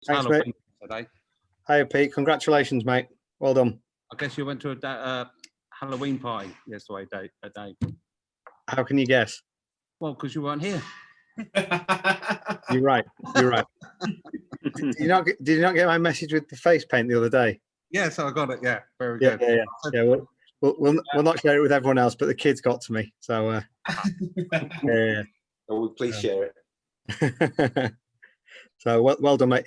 Thanks, mate. Today. Hiya, Pete. Congratulations, mate. Well done. I guess you went to a Halloween party yesterday, Dave. How can you guess? Well, because you weren't here. You're right. You're right. Did you not get my message with the face paint the other day? Yes, I got it. Yeah, very good. Yeah. We'll not share it with everyone else, but the kids got to me. So yeah. Oh, please share it. So well done, mate.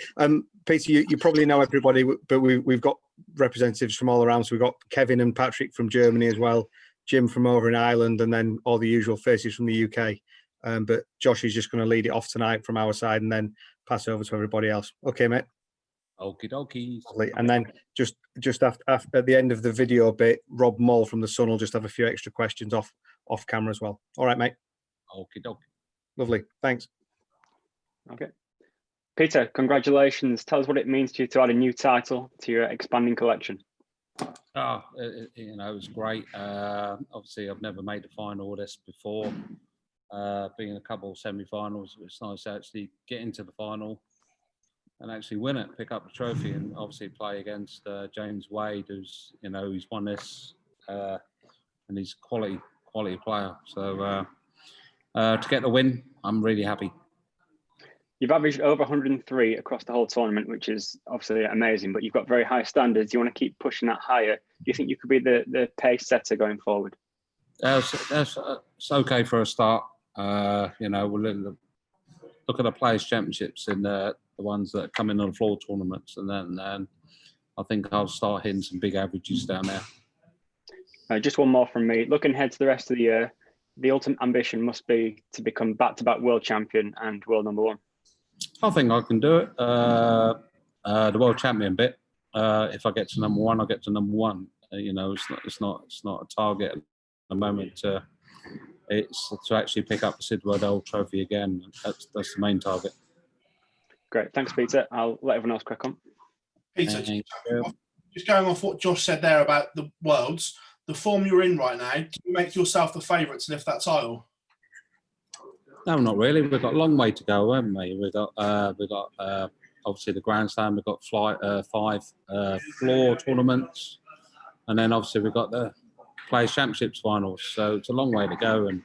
Peter, you probably know everybody, but we've got representatives from all around. So we've got Kevin and Patrick from Germany as well, Jim from over in Ireland, and then all the usual faces from the UK. But Josh is just going to lead it off tonight from our side, and then pass over to everybody else. Okay, mate. Okie dokie. And then just after at the end of the video bit, Rob Moll from the Sun will just have a few extra questions off camera as well. All right, mate. Okie dokie. Lovely. Thanks. Okay. Peter, congratulations. Tell us what it means to you to add a new title to your expanding collection. It was great. Obviously, I've never made a final of this before. Being a couple of semi-finals, it's nice to actually get into the final and actually win it, pick up the trophy, and obviously play against James Wade, who's he's won this and he's a quality player. So to get the win, I'm really happy. You've averaged over 103 across the whole tournament, which is obviously amazing, but you've got very high standards. You want to keep pushing that higher. Do you think you could be the pace setter going forward? It's okay for a start. We'll look at the Players' Championships and the ones that come in on the floor tournaments, and then I think I'll start hitting some big averages down there. Just one more from me. Looking ahead to the rest of the year, the ultimate ambition must be to become back-to-back world champion and world number one. I think I can do it. The world champion bit. If I get to number one, I'll get to number one. It's not a target at the moment. It's to actually pick up the Sid Waddell Trophy again. That's the main target. Great, thanks, Peter. I'll let everyone else crack on. Peter, just going off what Josh said there about the Worlds, the form you're in right now, do you make yourself the favourite to lift that title? No, not really. We've got a long way to go, haven't we? We've got obviously the Grand Slam. We've got 5 floor tournaments, and then obviously we've got the Players' Championships finals. So it's a long way to go, and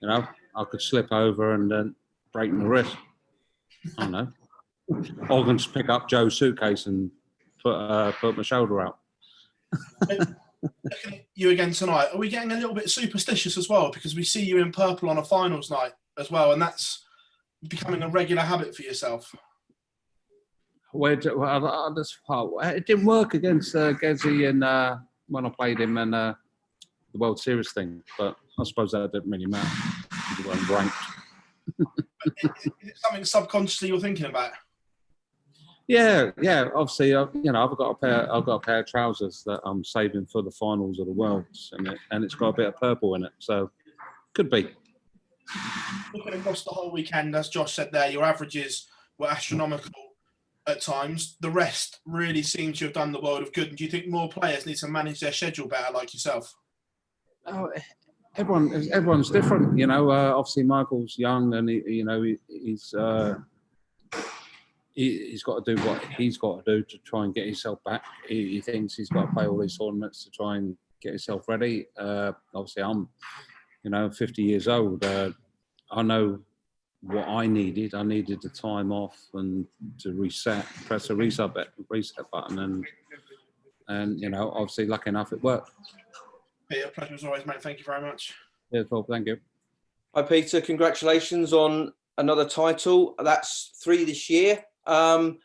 I could slip over and then break my wrist. I don't know. Or I can just pick up Joe's suitcase and put my shoulder out. You again tonight. Are we getting a little bit superstitious as well? Because we see you in purple on a finals night as well, and that's becoming a regular habit for yourself. It didn't work against Gezi and when I played him in the World Series thing, but I suppose that didn't really matter. He wasn't ranked. Is it something subconsciously you're thinking about? Yeah. Obviously, I've got a pair of trousers that I'm saving for the finals of the Worlds, and it's got a bit of purple in it, so could be. Looking across the whole weekend, as Josh said there, your averages were astronomical at times. The rest really seem to have done the world of good. And do you think more players need to manage their schedule better, like yourself? Oh, everyone's different, Obviously, Michael's young, and he's got to do what he's got to do to try and get himself back. He thinks he's got to play all these tournaments to try and get himself ready. Obviously, I'm 50 years old. I know what I needed. I needed the time off and to press a reset button, and obviously, lucky enough, it worked. Peter, pleasure as always, mate. Thank you very much. Yeah, Paul, thank you. Hi, Peter. Congratulations on another title. That's 3 this year. We're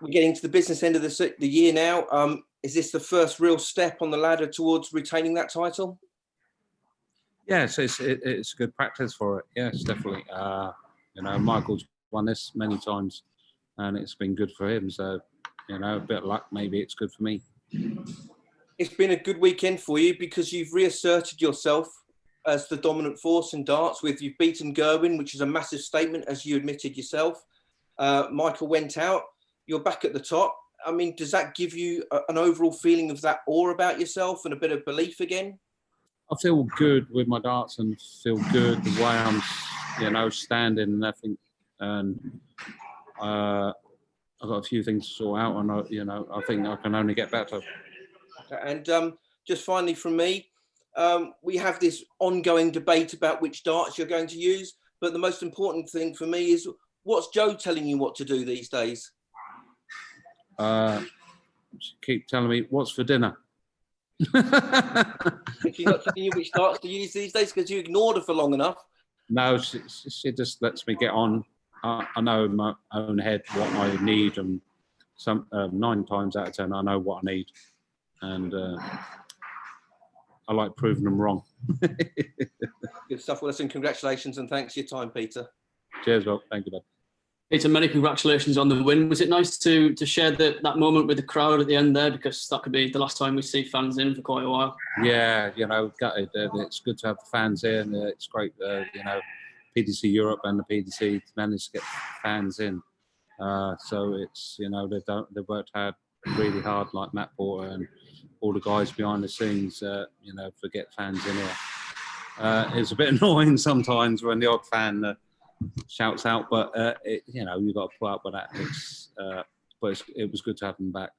getting to the business end of the year now. Is this the first real step on the ladder towards retaining that title? Yes, it's good practice for it. Yes, definitely. Michael's won this many times, and it's been good for him. So, a bit of luck, maybe it's good for me. It's been a good weekend for you because you've reasserted yourself as the dominant force in darts. You've beaten Gerweyn, which is a massive statement, as you admitted yourself. Michael went out. You're back at the top. I mean, does that give you an overall feeling of that awe about yourself and a bit of belief again? I feel good with my darts and feel good the way I'm, standing and everything. And I've got a few things to sort out, and I think I can only get better. And just finally from me, we have this ongoing debate about which darts you're going to use, but the most important thing for me is, what's Joe telling you what to do these days? Keep telling me what's for dinner. She's not telling you which darts to use these days because you ignored her for long enough. No, she just lets me get on. I know in my own head what I need, and 9 times out of 10 I know what I need, and I like proving them wrong. Good stuff. Well, listen, congratulations and thanks for your time, Peter. Cheers, Rob. Thank you, bud. Peter, many congratulations on the win. Was it nice to share that moment with the crowd at the end there, because that could be the last time we see fans in for quite a while? Yeah, gutted. It's good to have the fans here, and it's great, PDC Europe and the PDC managed to get fans in. So it's, they've worked really hard, like Matt Porter and all the guys behind the scenes, for get fans in here. It's a bit annoying sometimes when the odd fan shouts out, but you've got to put up with that. But it was good to have them back.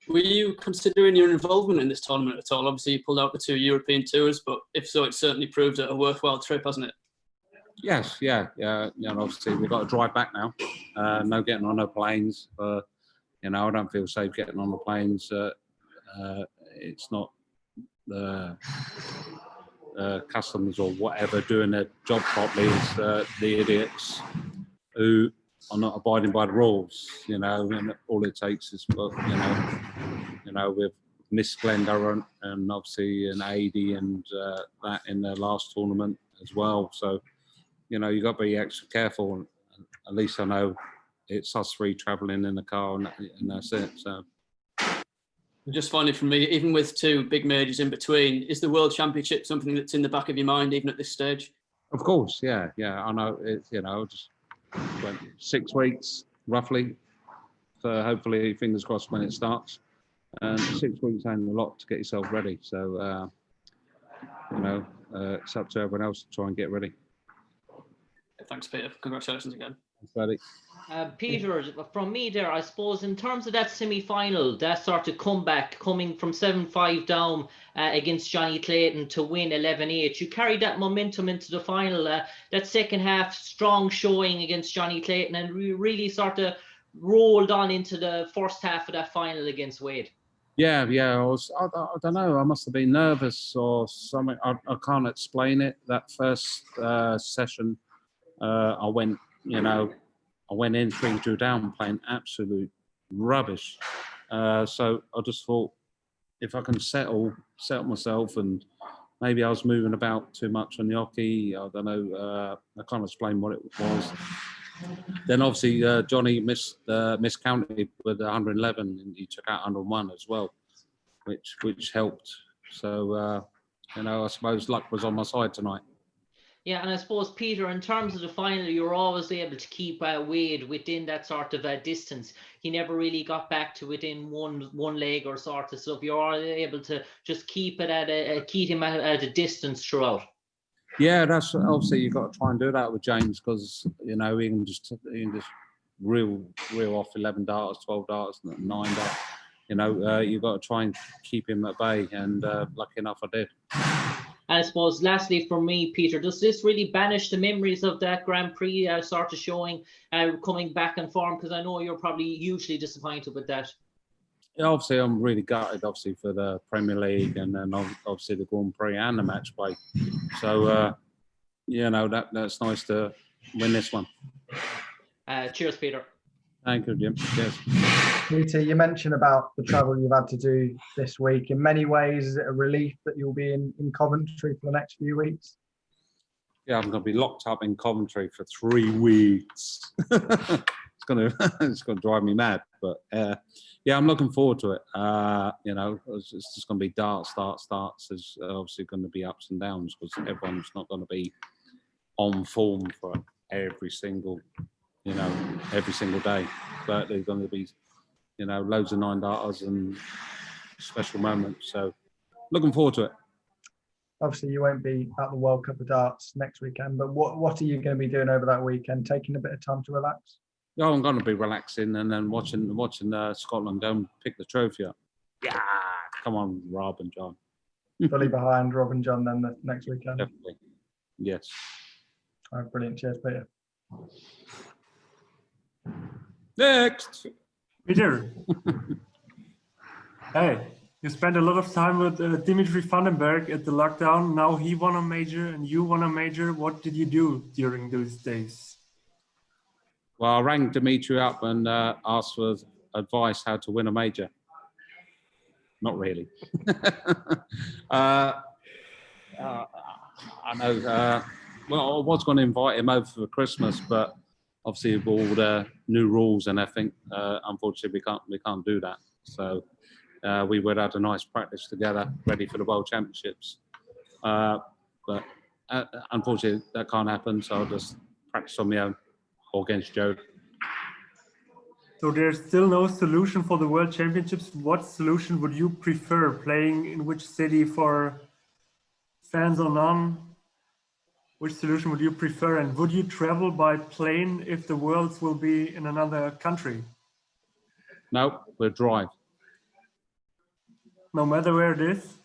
Were you considering your involvement in this tournament at all? Obviously, you pulled out the 2 European tours, but if so, it certainly proved a worthwhile trip, hasn't it? Yes, yeah. Obviously, we've got to drive back now. No getting on no planes. I don't feel safe getting on the planes. It's not the customs or whatever doing their job properly. It's the idiots who are not abiding by the rules. And all it takes is, with Miss Splendor and obviously an AD and that in the last tournament as well. So, you've got to be extra careful. And at least I know it's us 3 travelling in the car, and that's it. So. Just finally from me, even with 2 big majors in between, is the World Championship something that's in the back of your mind, even at this stage? Of course, yeah. I know it's, just went 6 weeks roughly. So hopefully, fingers crossed when it starts. And 6 weeks ain't a lot to get yourself ready. So, it's up to everyone else to try and get ready. Thanks, Peter. Congratulations again. Thanks, buddy. Peter, from me there, I suppose, in terms of that semi-final, that sort of comeback coming from 7-5 down against Johnny Clayton to win 11-8, you carried that momentum into the final, that second half strong showing against Johnny Clayton, and really sort of rolled on into the first half of that final against Wade. Yeah. I don't know. I must have been nervous or something. I can't explain it. That first session, I went in 3-2 down, playing absolute rubbish. So I just thought, if I can settle myself, and maybe I was moving about too much on the hockey. I don't know. I can't explain what it was. Then obviously Johnny miscounted with 111, and he took out 101 as well, which helped. So I suppose luck was on my side tonight. Yeah, and I suppose, Peter, in terms of the final, you were always able to keep Wade within that sort of distance. He never really got back to within one leg or sort of stuff. You were able to just keep him at a distance throughout. Yeah, that's obviously you've got to try and do that with James, because he can just reel off 11 darts, 12 darts, 9 darts. You've got to try and keep him at bay, and lucky enough I did. And I suppose, lastly for me, Peter, does this really banish the memories of that Grand Prix sort of showing, coming back in form? Because I know you're probably hugely disappointed with that. Yeah, obviously, I'm really gutted, obviously, for the Premier League, and then obviously the Grand Prix and the match play. So, that's nice to win this one. Cheers, Peter. Thank you, Jim. Cheers. Peter, you mentioned about the travel you've had to do this week. In many ways, is it a relief that you'll be in Coventry for the next few weeks? Yeah, I'm going to be locked up in Coventry for 3 weeks. It's going to drive me mad, but I'm looking forward to it. It's just going to be darts. There's obviously going to be ups and downs, because everyone's not going to be on form for every single day. But there's going to be, loads of 9 darters and special moments. So looking forward to it. Obviously, you won't be at the World Cup of Darts next weekend, but what are you going to be doing over that weekend? Taking a bit of time to relax? Oh, I'm going to be relaxing and then watching Scotland go and pick the trophy up. Yeah, come on, Rob and John. Fully behind Rob and John then the next weekend. Definitely. Yes. Oh, brilliant. Cheers, Peter. Next. Peter. Hey, you spent a lot of time with Dimitri Vandenberg at the lockdown. Now he won a major and you won a major. What did you do during those days? Well, I rang Dimitri up and asked for advice how to win a major. Not really. I know. Well, I was going to invite him over for Christmas, but obviously with all the new rules and everything, unfortunately we can't do that. So we would have a nice practice together, ready for the World Championships. But unfortunately that can't happen. So I'll just practice on my own or against Joe. So there's still no solution for the World Championships. What solution would you prefer? Playing in which city for fans or none? Which solution would you prefer? And would you travel by plane if the Worlds will be in another country? No, we'll drive. No matter where it is?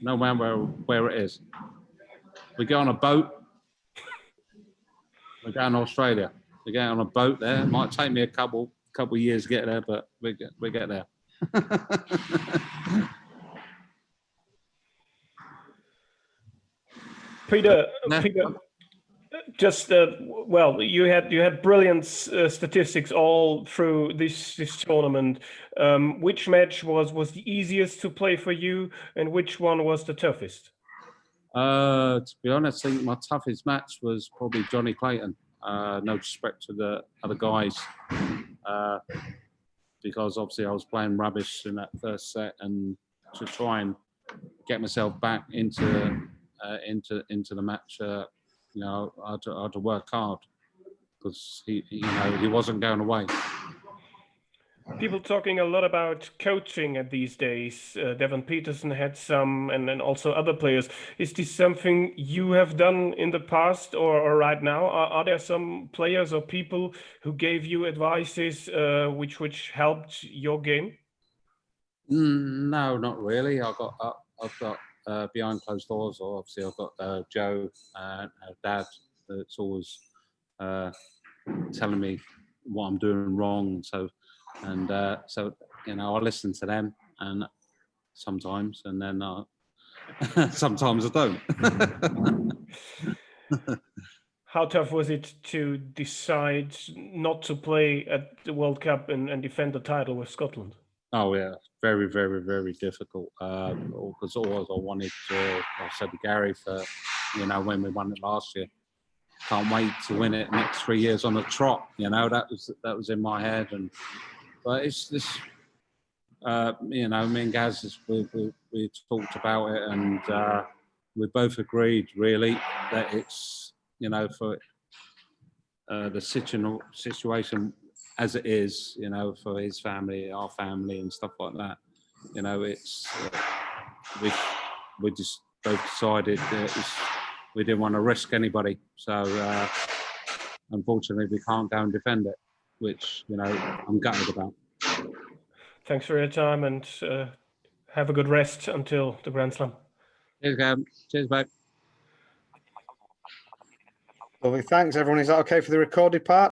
No matter where it is. We go on a boat. We're going to Australia. We get on a boat there. It might take me a couple years to get there, but we get there. Peter, just well, you had brilliant statistics all through this tournament. Which match was the easiest to play for you, and which one was the toughest? To be honest, I think my toughest match was probably Johnny Clayton. No disrespect to the other guys, because obviously I was playing rubbish in that first set, and to try and get myself back into the match, you know, I had to work hard because he wasn't going away. People talking a lot about coaching at these days. Devon Peterson had some, and then also other players. Is this something you have done in the past or right now? Are there some players or people who gave you advices which helped your game? No, not really. I've got behind closed doors, or obviously I've got Joe and Dad that's always telling me what I'm doing wrong. So you know, I listen to them, and sometimes, and then sometimes I don't. How tough was it to decide not to play at the World Cup and defend the title with Scotland? Oh yeah, very, very, very difficult. Because always I wanted to. I said to Gary for, you know, when we won it last year, can't wait to win it next 3 years on the trot. You know, that was in my head, but it's this. You know, me and Gaz, we talked about it, and we both agreed really that it's, you know, for the situation as it is, you know, for his family, our family, and stuff like that. You know, it's we just both decided that we didn't want to risk anybody. So unfortunately, we can't go and defend it, which, you know, I'm gutted about. Thanks for your time, and have a good rest until the Grand Slam. Cheers, Gab. Cheers, mate. Lovely. Thanks, everyone. Is that okay for the recorded part?